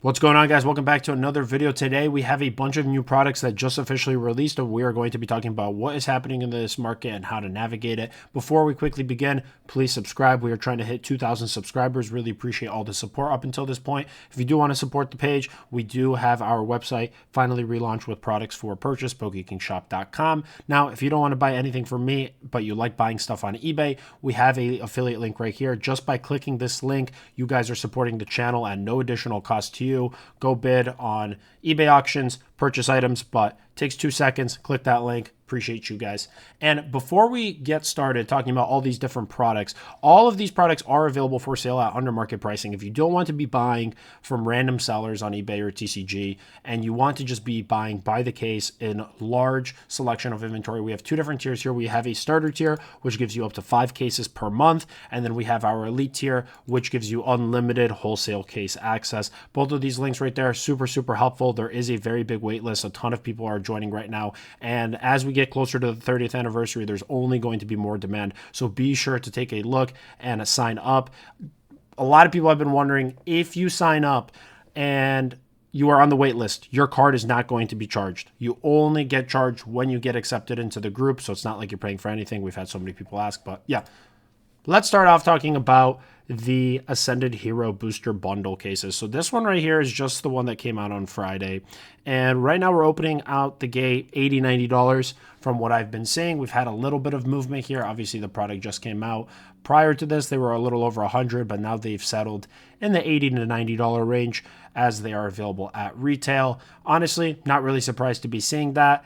What's going on, guys? Welcome back to another video. Today we have a bunch of new products that just officially released, and we are going to be talking about what is happening in this market and how to navigate it. Before we quickly begin, please subscribe. We are trying to hit 2,000 subscribers. Really appreciate all the support up until this point. If you do want to support the page, we do have our website finally relaunched with products for purchase, PokeKingShop.com. Now, if you don't want to buy anything from me, but you like buying stuff on eBay, we have a affiliate link right here. Just by clicking this link, you guys are supporting the channel at no additional cost to you. Go bid on eBay auctions, purchase items, but takes 2 seconds. Click that link. Appreciate you guys. And before we get started talking about all these different products, all of these products are available for sale at under market pricing. If you don't want to be buying from random sellers on eBay or TCG, and you want to just be buying by the case in large selection of inventory, we have two different tiers here. We have a starter tier, which gives you up to 5 cases per month. And then we have our elite tier, which gives you unlimited wholesale case access. Both of these links right there, super, super helpful. There is a very big wait list. A ton of people are joining right now. And as we get closer to the 30th anniversary, there's only going to be more demand. So be sure to take a look and sign up. A lot of people have been wondering, if you sign up and you are on the wait list, your card is not going to be charged. You only get charged when you get accepted into the group. So it's not like you're paying for anything. We've had so many people ask, but yeah. Let's start off talking about the Ascended Hero Booster Bundle cases. So this one right here is just the one that came out on Friday. And right now we're opening out the gate $80, $90 from what I've been seeing. We've had a little bit of movement here. Obviously the product just came out. Prior to this, they were a little over 100, but now they've settled in the $80 to $90 range as they are available at retail. Honestly, not really surprised to be seeing that.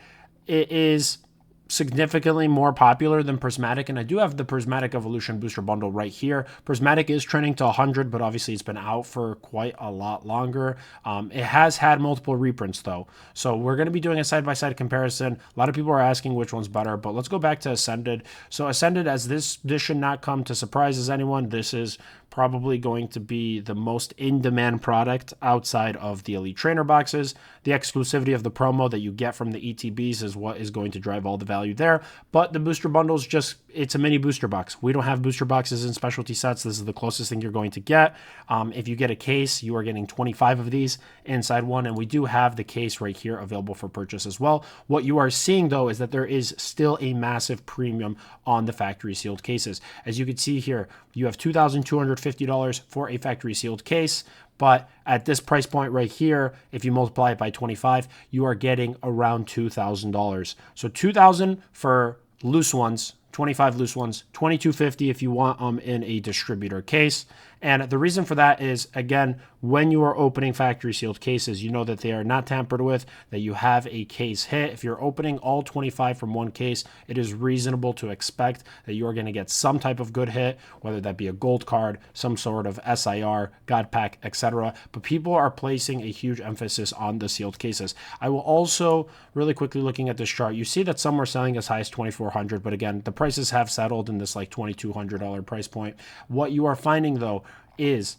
It is significantly more popular than Prismatic, and I do have the Prismatic Evolution Booster Bundle right here. Prismatic is trending to 100, but obviously it's been out for quite a lot longer. It has had multiple reprints though, so we're going to be doing a side-by-side comparison. A lot of people are asking which one's better, but let's go back to Ascended. So Ascended, as this should not come to surprises anyone, this is probably going to be the most in-demand product outside of the Elite Trainer boxes. The exclusivity of the promo that you get from the ETBs is what is going to drive all the value there. But the booster bundles, it's a mini booster box. We don't have booster boxes in specialty sets. This is the closest thing you're going to get. If you get a case, you are getting 25 of these inside one, and we do have the case right here available for purchase as well. What you are seeing though is that there is still a massive premium on the factory sealed cases. As you can see here, you have $2,250 for a factory sealed case. But at this price point right here, if you multiply it by 25, you are getting around $2,000. So $2,000 for loose ones, 25 loose ones, $2,250 if you want them in a distributor case. And the reason for that is, again, when you are opening factory sealed cases, you know that they are not tampered with, that you have a case hit. If you're opening all 25 from one case, it is reasonable to expect that you are going to get some type of good hit, whether that be a gold card, some sort of SIR, God Pack, etc. But people are placing a huge emphasis on the sealed cases. I will also, really quickly looking at this chart, you see that some are selling as high as $2,400, but again, the prices have settled in this like $2,200 price point. What you are finding though is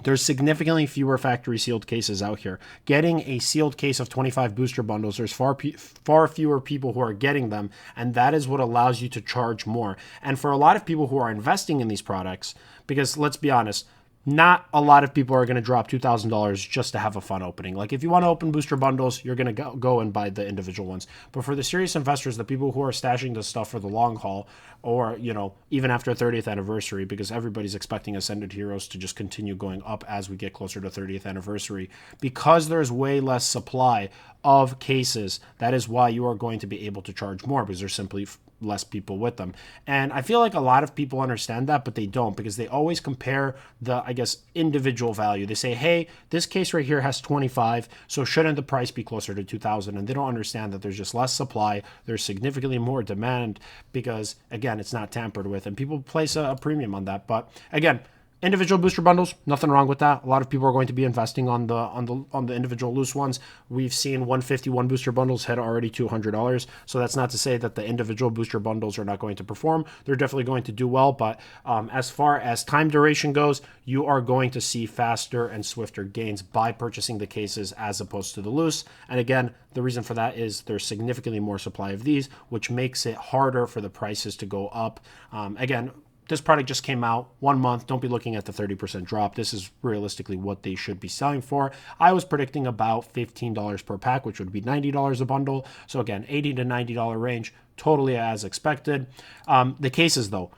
there's significantly fewer factory sealed cases out here. Getting a sealed case of 25 booster bundles, there's far fewer people who are getting them, and that is what allows you to charge more. And for a lot of people who are investing in these products, because let's be honest, not a lot of people are going to drop $2,000 just to have a fun opening. Like if you want to open booster bundles, you're going to go and buy the individual ones. But for the serious investors, the people who are stashing this stuff for the long haul, or, you know, even after 30th anniversary, because everybody's expecting Ascended Heroes to just continue going up as we get closer to 30th anniversary, because there's way less supply of cases, that is why you are going to be able to charge more, because there's simply less people with them. And I feel like a lot of people understand that, but they don't, because they always compare the, I guess, individual value. They say, hey, this case right here has 25, so shouldn't the price be closer to 2,000? And they don't understand that there's just less supply. There's significantly more demand because, again, it's not tampered with, and people place a premium on that. But again, individual booster bundles, nothing wrong with that. A lot of people are going to be investing on the individual loose ones. We've seen 151 booster bundles hit already $200. So that's not to say that the individual booster bundles are not going to perform. They're definitely going to do well. But as far as time duration goes, you are going to see faster and swifter gains by purchasing the cases as opposed to the loose. And again, the reason for that is there's significantly more supply of these, which makes it harder for the prices to go up. Again, this product just came out 1 month. Don't be looking at the 30% drop. This is realistically what they should be selling for. I was predicting about $15 per pack, which would be $90 a bundle. So again, $80 to $90 range, totally as expected. The cases though,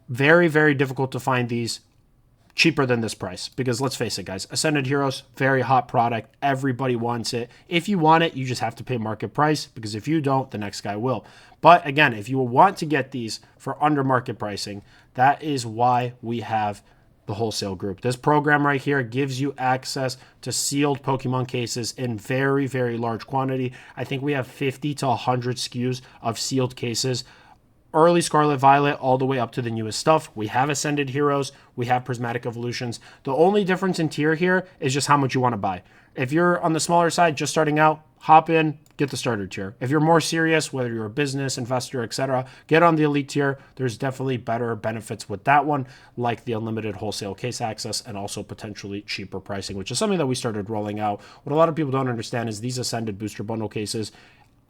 very, very difficult to find these cheaper than this price, because let's face it, guys, Ascended Heroes, very hot product. Everybody wants it. If you want it, you just have to pay market price, because if you don't, the next guy will. But again, if you want to get these for under market pricing, that is why we have the Wholesale group. This program right here gives you access to sealed Pokemon cases in very, very large quantity. I think we have 50 to 100 SKUs of sealed cases. Early Scarlet Violet all the way up to the newest stuff. We have Ascended Heroes. We have Prismatic Evolutions. The only difference in tier here is just how much you want to buy. If you're on the smaller side, just starting out, hop in, get the starter tier. If you're more serious, whether you're a business, investor, etc., get on the elite tier. There's definitely better benefits with that one, like the unlimited wholesale case access and also potentially cheaper pricing, which is something that we started rolling out. What a lot of people don't understand is these Ascended booster bundle cases,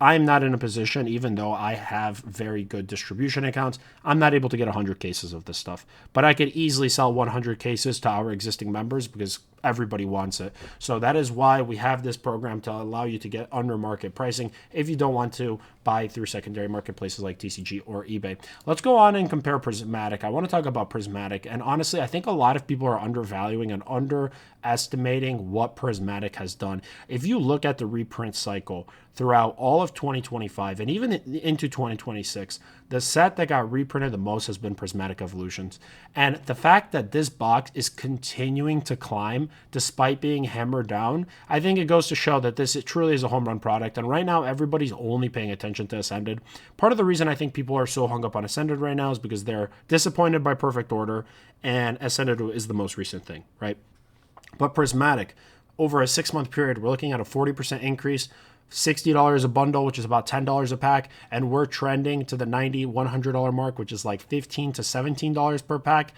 I'm not in a position, even though I have very good distribution accounts, I'm not able to get 100 cases of this stuff. But I could easily sell 100 cases to our existing members because everybody wants it. So that is why we have this program, to allow you to get under market pricing if you don't want to buy through secondary marketplaces like TCG or eBay. Let's go on and compare Prismatic. I want to talk about Prismatic. And honestly, I think a lot of people are undervaluing and underestimating what Prismatic has done. If you look at the reprint cycle throughout all of 2025 and even into 2026, the set that got reprinted the most has been Prismatic Evolutions. And the fact that this box is continuing to climb despite being hammered down, I think it goes to show that it truly is a home run product. And right now, everybody's only paying attention to Ascended. Part of the reason I think people are so hung up on Ascended right now is because they're disappointed by Perfect Order, and Ascended is the most recent thing, right? But Prismatic, over a 6-month period, we're looking at a 40% increase. $60 a bundle, which is about $10 a pack, and we're trending to the $90, $100 mark, which is like $15 to $17 per pack.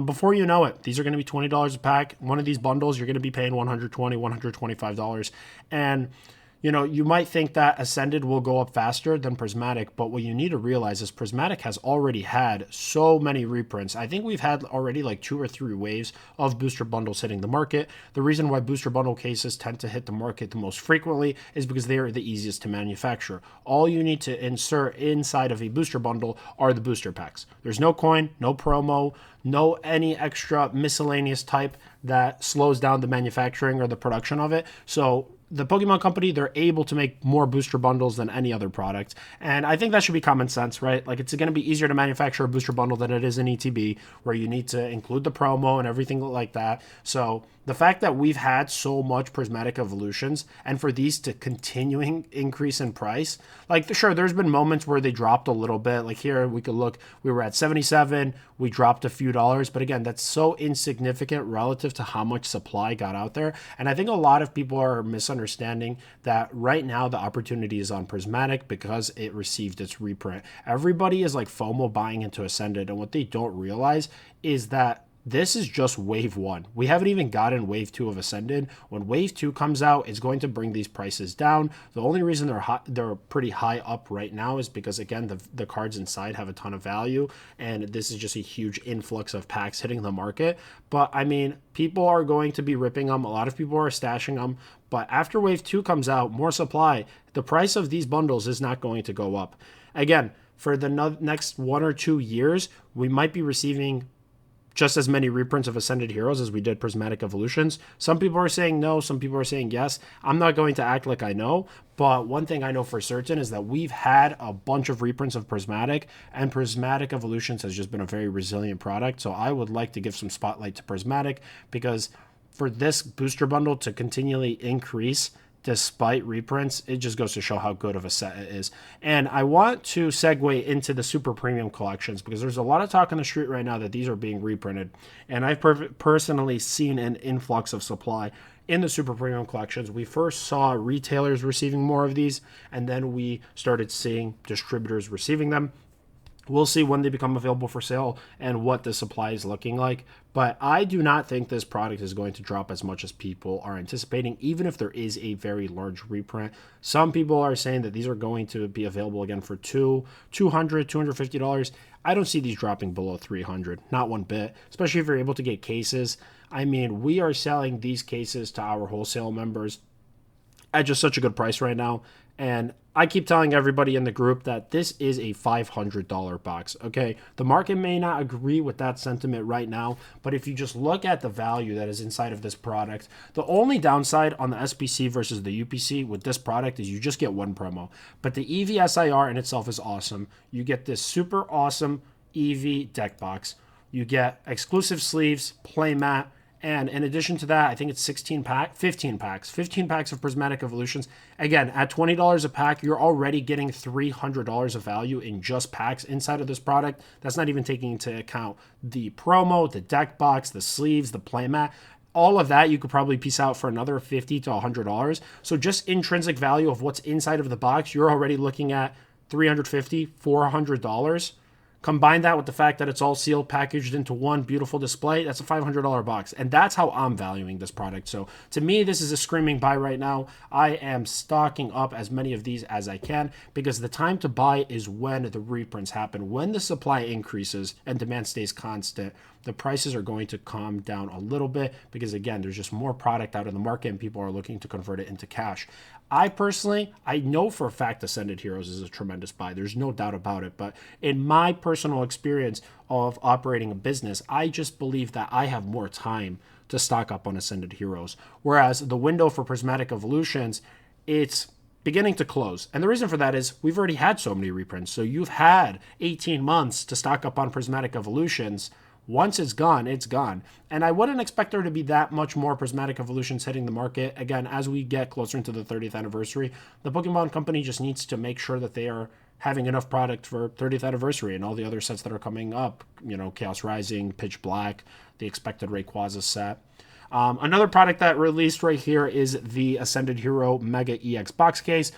Before you know it, these are going to be $20 a pack. One of these bundles, you're going to be paying $120, $125. And you know, you might think that Ascended will go up faster than Prismatic, but what you need to realize is Prismatic has already had so many reprints. I think we've had already like 2 or 3 waves of booster bundles hitting the market. The reason why booster bundle cases tend to hit the market the most frequently is because they are the easiest to manufacture. All you need to insert inside of a booster bundle are the booster packs. There's no coin, no promo, no any extra miscellaneous type that slows down the manufacturing or the production of it. So the Pokemon Company, they're able to make more booster bundles than any other product. And I think that should be common sense, right? Like, it's going to be easier to manufacture a booster bundle than it is an ETB, where you need to include the promo and everything like that. So the fact that we've had so much Prismatic Evolutions, and for these to continuing increase in price, like, sure, there's been moments where they dropped a little bit. Like here, we could look, we were at 77, we dropped a few dollars, but again, that's so insignificant relative to how much supply got out there. And I think a lot of people are misunderstanding that right now the opportunity is on Prismatic because it received its reprint. Everybody is like FOMO buying into Ascended, and what they don't realize is that this is just wave 1. We haven't even gotten wave 2 of Ascended. When wave 2 comes out, it's going to bring these prices down. The only reason they're pretty high up right now is because, again, the cards inside have a ton of value, and this is just a huge influx of packs hitting the market. But I mean, people are going to be ripping them. A lot of people are stashing them. But after wave 2 comes out, more supply, the price of these bundles is not going to go up. Again, for the next 1 or 2 years, we might be receiving just as many reprints of Ascended Heroes as we did Prismatic Evolutions. Some people are saying no, some people are saying yes. I'm not going to act like I know, but one thing I know for certain is that we've had a bunch of reprints of Prismatic, and Prismatic Evolutions has just been a very resilient product. So I would like to give some spotlight to Prismatic, because for this booster bundle to continually increase despite reprints, it just goes to show how good of a set it is. And I want to segue into the super premium collections, because there's a lot of talk on the street right now that these are being reprinted, and I've personally seen an influx of supply in the super premium collections. We first saw retailers receiving more of these, and then we started seeing distributors receiving them. We'll see when they become available for sale and what the supply is looking like. But I do not think this product is going to drop as much as people are anticipating, even if there is a very large reprint. Some people are saying that these are going to be available again for $200, $250. I don't see these dropping below $300, not one bit, especially if you're able to get cases. I mean, we are selling these cases to our wholesale members at just such a good price right now. And I keep telling everybody in the group that this is a $500 box, okay? The market may not agree with that sentiment right now, but if you just look at the value that is inside of this product, the only downside on the SPC versus the UPC with this product is you just get one promo. But the EVSIR in itself is awesome. You get this super awesome EV deck box. You get exclusive sleeves, playmat, and in addition to that, I think it's 15 packs of Prismatic Evolutions. Again, at $20 a pack, you're already getting $300 of value in just packs inside of this product. That's not even taking into account the promo, the deck box, the sleeves, the playmat. All of that you could probably piece out for another $50 to $100. So just intrinsic value of what's inside of the box, you're already looking at $350, $400. Combine that with the fact that it's all sealed, packaged into one beautiful display, that's a $500 box. And that's how I'm valuing this product. So to me, this is a screaming buy right now. I am stocking up as many of these as I can because the time to buy is when the reprints happen. When the supply increases and demand stays constant, the prices are going to calm down a little bit because, again, there's just more product out in the market and people are looking to convert it into cash. I know for a fact Ascended Heroes is a tremendous buy. There's no doubt about it. But in my personal experience of operating a business, I just believe that I have more time to stock up on Ascended Heroes. Whereas the window for Prismatic Evolutions, it's beginning to close. And the reason for that is we've already had so many reprints. So you've had 18 months to stock up on Prismatic Evolutions. Once it's gone, it's gone. And I wouldn't expect there to be that much more Prismatic Evolutions hitting the market. Again, as we get closer into the 30th anniversary, the Pokemon Company just needs to make sure that they are having enough product for 30th anniversary and all the other sets that are coming up. You know, Chaos Rising, Pitch Black, the expected Rayquaza set. Another product that released right here is the Ascended Hero Mega EX box case.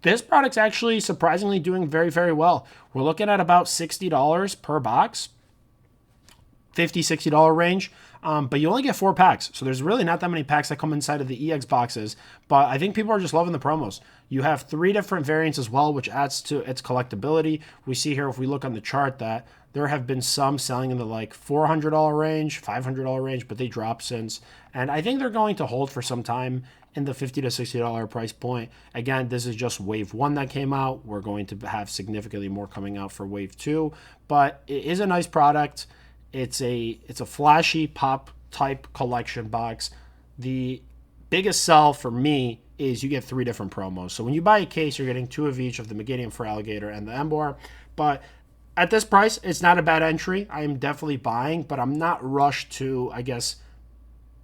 This product's actually surprisingly doing very, very well. We're looking at about $60 per box. $50, $60 range, but you only get 4 packs. So there's really not that many packs that come inside of the EX boxes, but I think people are just loving the promos. You have 3 different variants as well, which adds to its collectability. We see here, if we look on the chart, that there have been some selling in the like $400 range, $500 range, but they dropped since. And I think they're going to hold for some time in the $50 to $60 price point. Again, this is just wave 1 that came out. We're going to have significantly more coming out for wave 2, but it is a nice product. It's a flashy pop type collection box. The biggest sell for me is you get 3 different promos. So when you buy a case, you're getting 2 of each of the Meganium for Alligator and the Emboar. But at this price, it's not a bad entry. I am definitely buying, but I'm not rushed to, I guess,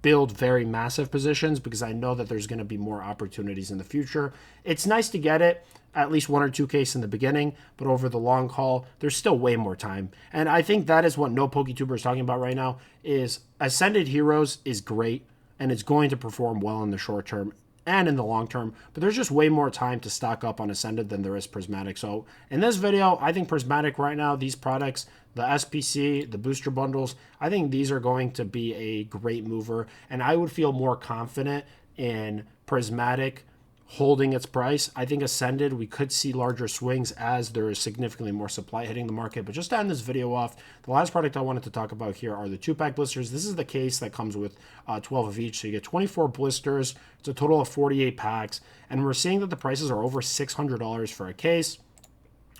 build very massive positions because I know that there's going to be more opportunities in the future. It's nice to get it, at least 1 or 2 cases in the beginning, but over the long haul, there's still way more time. And I think that is what no PokeTuber is talking about right now, is Ascended Heroes is great, and it's going to perform well in the short term and in the long term, but there's just way more time to stock up on Ascended than there is Prismatic. So in this video, I think Prismatic right now, these products, the SPC, the booster bundles, I think these are going to be a great mover, and I would feel more confident in Prismatic holding its price. I think Ascended, we could see larger swings as there is significantly more supply hitting the market. But just to end this video off, the last product I wanted to talk about here are the 2-pack blisters. This is the case that comes with 12 of each. So you get 24 blisters. It's a total of 48 packs. And we're seeing that the prices are over $600 for a case.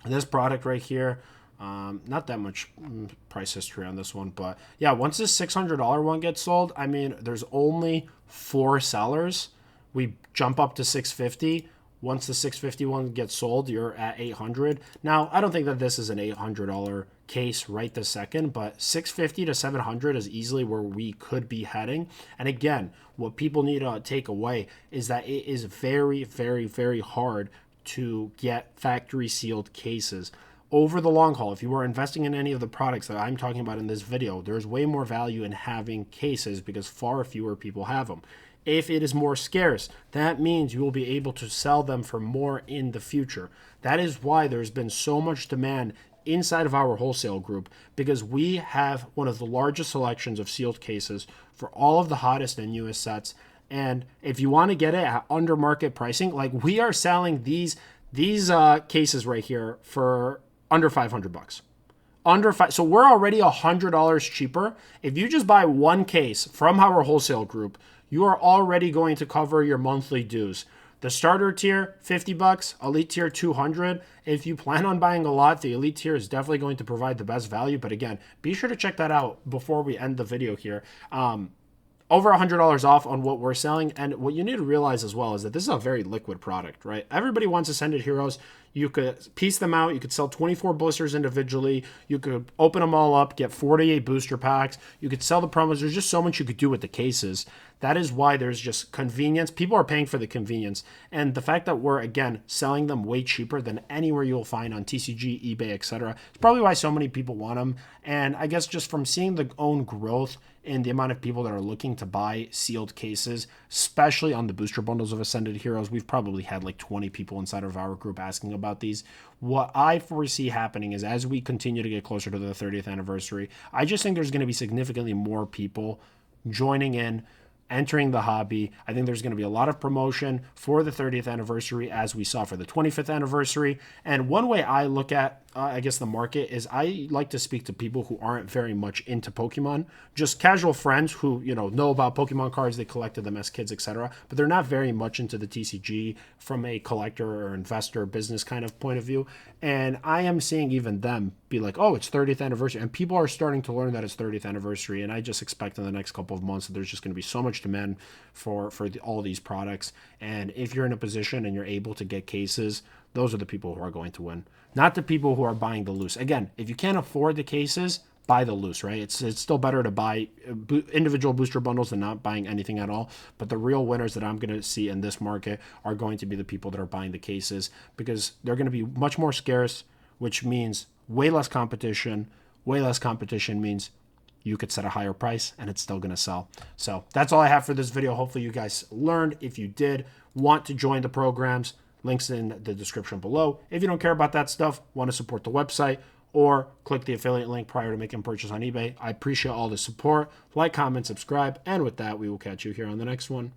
This product right here, not that much price history on this one. But yeah, once this $600 one gets sold, I mean, there's only 4 sellers. We jump up to $650. Once the $650 one gets sold, you're at $800. Now, I don't think that this is an $800 case right this second, but $650 to $700 is easily where we could be heading. And again, what people need to take away is that it is very, very, very hard to get factory sealed cases. Over the long haul, if you are investing in any of the products that I'm talking about in this video, there's way more value in having cases because far fewer people have them. If it is more scarce, that means you will be able to sell them for more in the future. That is why there's been so much demand inside of our wholesale group because we have one of the largest selections of sealed cases for all of the hottest and newest sets. And if you want to get it at under market pricing, like we are selling these cases right here for under $500. Under five, so we're already $100 cheaper. If you just buy one case from our wholesale group, you are already going to cover your monthly dues. The starter tier, $50, elite tier, $200. If you plan on buying a lot, the elite tier is definitely going to provide the best value. But again, be sure to check that out before we end the video here. Over $100 off on what we're selling. And what you need to realize as well is that this is a very liquid product, right? Everybody wants Ascended Heroes. You could piece them out. You could sell 24 blisters individually. You could open them all up, get 48 booster packs. You could sell the promos. There's just so much you could do with the cases. That is why there's just convenience. People are paying for the convenience. And the fact that we're, again, selling them way cheaper than anywhere you'll find on TCG, eBay, etc. It's probably why so many people want them. And I guess just from seeing the own growth in the amount of people that are looking to buy sealed cases, especially on the booster bundles of Ascended Heroes, we've probably had like 20 people inside of our group asking about these. What I foresee happening is as we continue to get closer to the 30th anniversary, I just think there's going to be significantly more people joining in, entering the hobby. I think there's going to be a lot of promotion for the 30th anniversary as we saw for the 25th anniversary. And one way I look at, I guess, the market is I like to speak to people who aren't very much into Pokemon, just casual friends who, know about Pokemon cards, they collected them as kids, etc. But they're not very much into the TCG from a collector or investor business kind of point of view. And I am seeing even them be like, oh, it's 30th anniversary. And people are starting to learn that it's 30th anniversary. And I just expect in the next couple of months that there's just going to be so much demand for all these products. And if you're in a position and you're able to get cases, those are the people who are going to win, not the people who are buying the loose. Again, if you can't afford the cases, buy the loose, right? It's still better to buy individual booster bundles than not buying anything at all. But the real winners that I'm going to see in this market are going to be the people that are buying the cases because they're going to be much more scarce, which means way less competition. Way less competition means you could set a higher price and it's still going to sell. So that's all I have for this video. Hopefully you guys learned. If you did want to join the programs, links in the description below. If you don't care about that stuff, want to support the website, or click the affiliate link prior to making a purchase on eBay. I appreciate all the support. Like, comment, subscribe, and with that, we will catch you here on the next one.